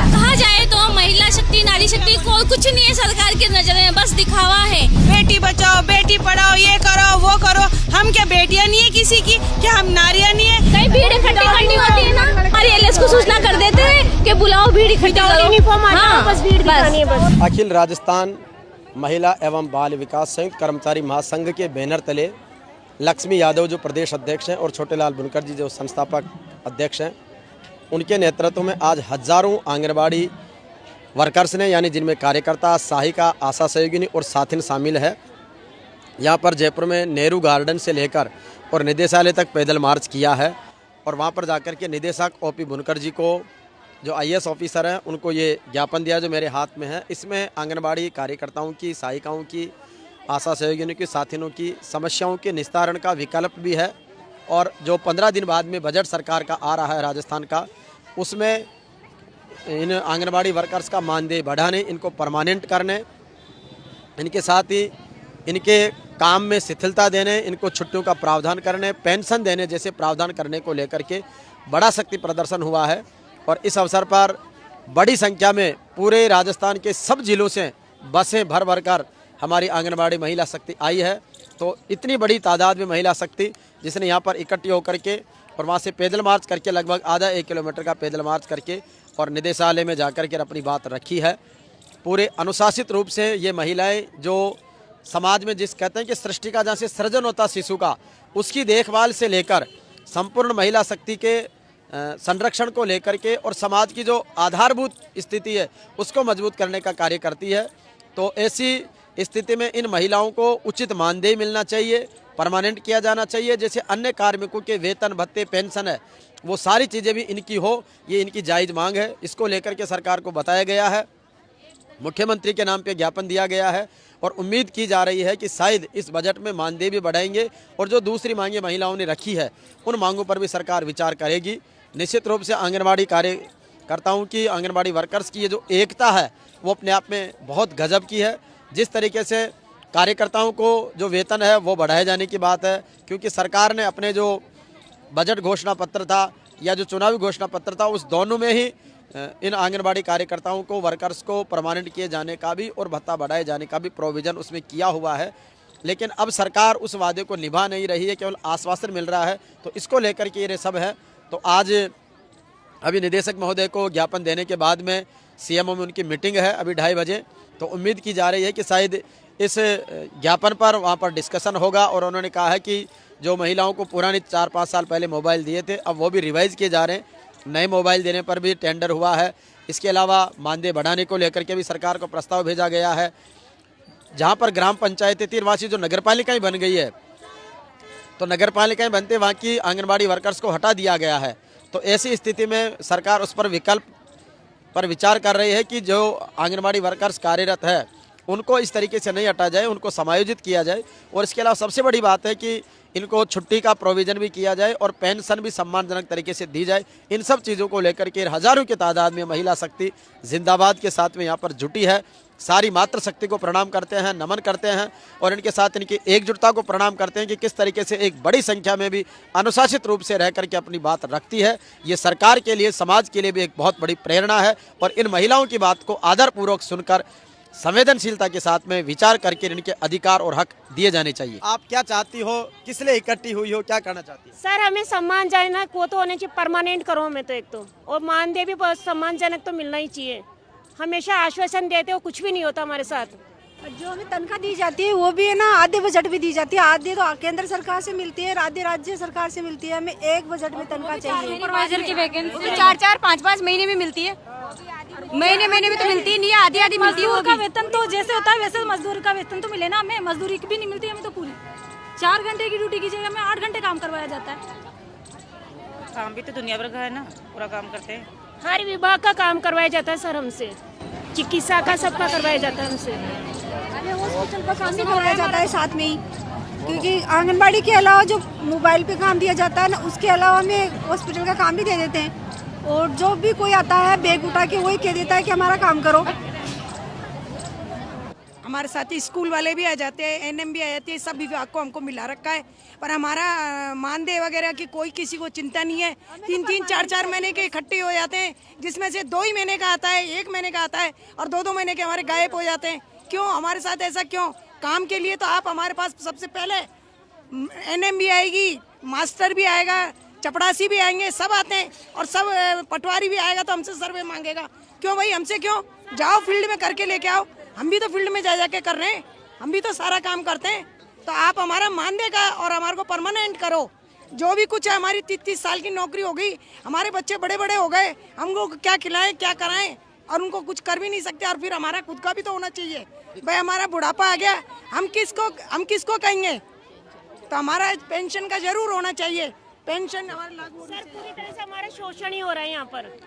कहा जाए तो महिला शक्ति, नारी शक्ति को कुछ नहीं है सरकार की नजर में, बस दिखावा है। बेटी बचाओ, बेटी पढ़ाओ, ये करो वो करो। हम क्या बेटियां नहीं है किसी की? क्या हम नारियां नहीं है? कहीं भीड़ इकट्ठी करनी होती है ना, हमारे एलएस को सूचना कर देते हैं कि बुलाओ भीड़ इकट्ठी करो। हाँ, बस भीड़ दिखानी है बस। अखिल राजस्थान महिला एवं बाल विकास संयुक्त कर्मचारी महासंघ के बैनर तले लक्ष्मी यादव जो प्रदेश अध्यक्ष हैं और छोटेलाल बुनकर जी जो संस्थापक अध्यक्ष हैं, उनके नेतृत्व में आज हजारों आंगनबाड़ी वर्कर्स ने, यानी जिनमें कार्यकर्ता, सहायिका, आशा सहयोगिनी और साथिन शामिल है, यहाँ पर जयपुर में नेहरू गार्डन से लेकर और निदेशालय तक पैदल मार्च किया है। और वहाँ पर जाकर के निदेशक ओपी बुनकर जी को, जो आईएएस ऑफिसर हैं, उनको ये ज्ञापन दिया जो मेरे हाथ में है। इसमें आंगनबाड़ी कार्यकर्ताओं की, सहायिकाओं की, आशा सहयोगियों की, साथिनों की समस्याओं के निस्तारण का विकल्प भी है। और जो 15 दिन बाद में बजट सरकार का आ रहा है राजस्थान का, उसमें इन आंगनबाड़ी वर्कर्स का मानदेय बढ़ाने, इनको परमानेंट करने, इनके साथ ही इनके काम में शिथिलता देने, इनको छुट्टियों का प्रावधान करने, पेंशन देने जैसे प्रावधान करने को लेकर के बड़ा शक्ति प्रदर्शन हुआ है। और इस अवसर पर बड़ी संख्या में पूरे राजस्थान के सब जिलों से बसें भर भर कर हमारी आंगनबाड़ी महिला शक्ति आई है। तो इतनी बड़ी तादाद में महिला शक्ति जिसने यहाँ पर इकट्ठी होकर के और वहाँ से पैदल मार्च करके लगभग आधा 1 किलोमीटर का पैदल मार्च करके और निदेशालय में जाकर के अपनी बात रखी है। पूरे अनुशासित रूप से ये महिलाएं जो समाज में जिस कहते हैं कि सृष्टि का जहाँ से सृजन होता शिशु का, उसकी देखभाल से लेकर संपूर्ण महिला शक्ति के संरक्षण को लेकर के और समाज की जो आधारभूत स्थिति है उसको मजबूत करने का कार्य करती है। तो ऐसी स्थिति में इन महिलाओं को उचित मानदेय मिलना चाहिए, परमानेंट किया जाना चाहिए। जैसे अन्य कार्मिकों के वेतन भत्ते, पेंशन है, वो सारी चीज़ें भी इनकी हो, ये इनकी जायज़ मांग है। इसको लेकर के सरकार को बताया गया है, मुख्यमंत्री के नाम पे ज्ञापन दिया गया है और उम्मीद की जा रही है कि शायद इस बजट में मानदेय भी बढ़ाएंगे और जो दूसरी मांगें महिलाओं ने रखी है उन मांगों पर भी सरकार विचार करेगी। निश्चित रूप से आंगनबाड़ी कार्यकर्ताओं की, आंगनबाड़ी वर्कर्स की ये जो एकता है वो अपने आप में बहुत गजब की है। जिस तरीके से कार्यकर्ताओं को जो वेतन है वो बढ़ाए जाने की बात है, क्योंकि सरकार ने अपने जो बजट घोषणा पत्र था या जो चुनावी घोषणा पत्र था उस दोनों में ही इन आंगनबाड़ी कार्यकर्ताओं को, वर्कर्स को परमानेंट किए जाने का भी और भत्ता बढ़ाए जाने का भी प्रोविज़न उसमें किया हुआ है। लेकिन अब सरकार उस वादे को निभा नहीं रही है, केवल आश्वासन मिल रहा है। तो इसको लेकर के ये सब है। तो आज अभी निदेशक महोदय को ज्ञापन देने के बाद में सीएमओ में उनकी मीटिंग है अभी 2:30 बजे। तो उम्मीद की जा रही है कि शायद इस ज्ञापन पर वहाँ पर डिस्कशन होगा। और उन्होंने कहा है कि जो महिलाओं को पुराने 4-5 साल पहले मोबाइल दिए थे अब वो भी रिवाइज़ किए जा रहे हैं, नए मोबाइल देने पर भी टेंडर हुआ है। इसके अलावा मानदेय बढ़ाने को लेकर के भी सरकार को प्रस्ताव भेजा गया है। जहाँ पर ग्राम पंचायतें तीरवासी जो नगर पालिकाएँ बन गई है, तो नगर पालिकाएँ बनते वहाँ की आंगनबाड़ी वर्कर्स को हटा दिया गया है। तो ऐसी स्थिति में सरकार उस पर विकल्प पर विचार कर रही है कि जो आंगनबाड़ी वर्कर्स कार्यरत है उनको इस तरीके से नहीं हटा जाए, उनको समायोजित किया जाए। और इसके अलावा सबसे बड़ी बात है कि इनको छुट्टी का प्रोविज़न भी किया जाए और पेंशन भी सम्मानजनक तरीके से दी जाए। इन सब चीज़ों को लेकर के हज़ारों की तादाद में महिला शक्ति जिंदाबाद के साथ में यहाँ पर जुटी है। सारी मातृ शक्ति को प्रणाम करते हैं, नमन करते हैं और इनके साथ इनकी एकजुटता को प्रणाम करते हैं कि किस तरीके से एक बड़ी संख्या में भी अनुशासित रूप से रह करके अपनी बात रखती है। ये सरकार के लिए, समाज के लिए भी एक बहुत बड़ी प्रेरणा है। और इन महिलाओं की बात को आदरपूर्वक सुनकर संवेदनशीलता के साथ में विचार करके इनके अधिकार और हक दिए जाने चाहिए। आप क्या चाहती हो, किस लिए इकट्ठी हुई हो, क्या करना चाहती हो? सर हमें सम्मानजनक वो तो होने चाहिए, परमानेंट करो हमें तो एक तो, और मानदेय भी सम्मानजनक तो मिलना ही चाहिए। हमेशा आश्वासन देते हो, कुछ भी नहीं होता हमारे साथ। जो हमें तनख्वाह दी जाती है वो भी है ना, आधे बजट भी दी जाती है, आधे तो केंद्र सरकार से मिलती है, आधे राज्य सरकार से मिलती है। हमें एक बजट में तनख्वाह चाहिए। सुपरवाइजर की वैकेंसी 4-4, 5-5 महीने में मिलती है, महीने में तो मिलती ही नहीं है, आधी मिलती है। का वेतन तो जैसे होता है वैसे मजदूर का वेतन तो मिले ना, हमें मजदूरी भी नहीं मिलती हमें तो पूरी। 4 घंटे की ड्यूटी की जगह हमें 8 घंटे काम करवाया जाता है। काम भी तो दुनिया भर का है ना, पूरा काम करते हैं। हर विभाग का काम करवाया जाता है सर हमसे, चिकित्सा का सबका करवाया जाता है हमसे। हमें हॉस्पिटल का काम भी करवाया जाता है साथ में ही, क्योंकि आंगनबाड़ी के अलावा जो मोबाइल पे काम दिया जाता है ना, उसके अलावा हमें हॉस्पिटल का काम भी दे देते हैं। और जो भी कोई आता है बैग उठा के वही कह देता है कि हमारा काम करो। हमारे साथ ही स्कूल वाले भी आ जाते हैं, एनएम भी आ जाती है, सब विभाग को हमको मिला रखा है। पर हमारा मानदेय वगैरह की कोई किसी को चिंता नहीं है। 3-3, 4-4 महीने के इकट्ठे हो जाते हैं, जिसमें से 2 ही महीने का आता है, 1 महीने का आता है और 2-2 महीने के हमारे गायब हो जाते हैं। क्यों हमारे साथ ऐसा क्यों? काम के लिए तो आप हमारे पास सबसे पहले एनएम भी आएगी, मास्टर भी आएगा, चपड़ासी भी आएंगे, सब आते हैं और सब पटवारी भी आएगा तो हमसे सर्वे मांगेगा। क्यों भाई, हमसे क्यों? जाओ फील्ड में करके लेके आओ। हम भी तो फील्ड में जा के कर रहे हैं, हम भी तो सारा काम करते हैं। तो आप हमारा मानदेय का और हमारे को परमानेंट करो। जो भी कुछ है, हमारी 30-30 साल की नौकरी हो गई, हमारे बच्चे बड़े बड़े हो गए, हमको क्या खिलाएं क्या कराएं और उनको कुछ कर भी नहीं सकते। और फिर हमारा खुद का भी तो होना चाहिए। भाई हमारा बुढ़ापा आ गया, हम किसको कहेंगे? तो हमारा पेंशन का जरूर होना चाहिए। पेंशन हमारे लागू सर, पूरी तरह से हमारा शोषण ही हो रहा है यहाँ पर।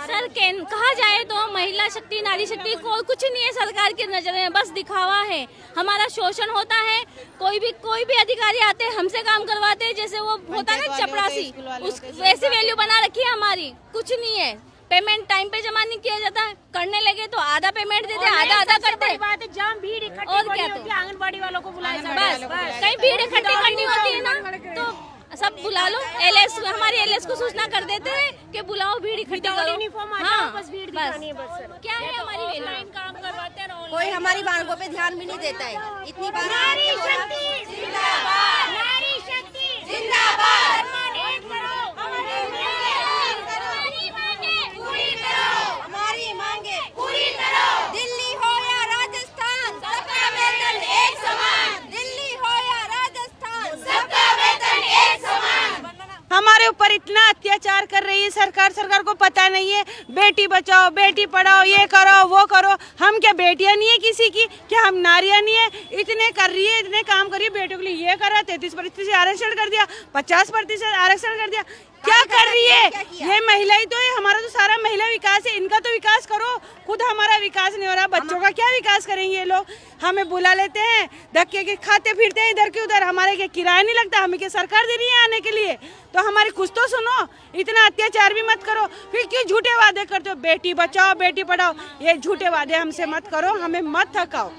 सर कहा जाए तो महिला शक्ति, नारी शक्ति कुछ नहीं है सरकार की नजर में, बस दिखावा है। हमारा शोषण होता है, कोई भी अधिकारी आते हैं हमसे काम करवाते हैं, जैसे वो होता है ना चपरासी, वैसी वैल्यू बना रखी है हमारी। कुछ नहीं है, पेमेंट टाइम पे जमा नहीं किया जाता है, करने लगे तो आधा पेमेंट देते, आधा करते हैं। बात है जहाँ भीड़ इकट्ठी और क्या, होती है आंगनबाड़ी वालों को बुलाया बस कहीं भीड़ इकट्ठी करनी होती है ना तो सब बुला लो। एलएस, हमारी एलएस को सूचना कर देते हैं कि बुलाओ, भीड़ इकट्ठी करो। हाँ, बस भीड़ दिखानी है बस। सर क्या है, हमारी ऑनलाइन काम करवाते हैं, कोई हमारी मांगों पे ध्यान भी नहीं देता है। इतनी बार नारी शक्ति जिंदाबाद, नारी शक्ति जिंदाबाद, हमारी मांगे पूरी करो। दिल्ली हो या राजस्थान, सबका वेतन एक समान। दिल्ली हो या राजस्थान, सबका वेतन एक समान। हमारे ऊपर इतना अत्याचार कर रही है सरकार को पता नहीं है। बेटी बचाओ, बेटी पढ़ाओ, ये करो वो करो। हम क्या बेटियां नहीं है किसी की? क्या हम नारियां नहीं है? इतने कर रही है, इतने काम कर रही है, बेटियों के लिए ये करा, 33% आरक्षण कर दिया, 50% आरक्षण कर दिया। क्या कर रही है ये? महिला ही तो है, हमारा तो सारा महिला विकास है, इनका तो विकास करो। खुद हमारा विकास नहीं हो रहा, बच्चों का क्या विकास करेंगे ये लोग? हमें बुला लेते हैं, धक्के के खाते फिरते हैं इधर के उधर, हमारे के किराया नहीं लगता, हमें क्या सरकार दे रही है आने के लिए? तो हमारी कुछ तो सुनो, इतना अत्याचार भी मत करो। फिर क्यों झूठे वादे करते हो? बेटी बचाओ, बेटी पढ़ाओ, ये झूठे वादे हमसे मत करो, हमें मत थकाओ।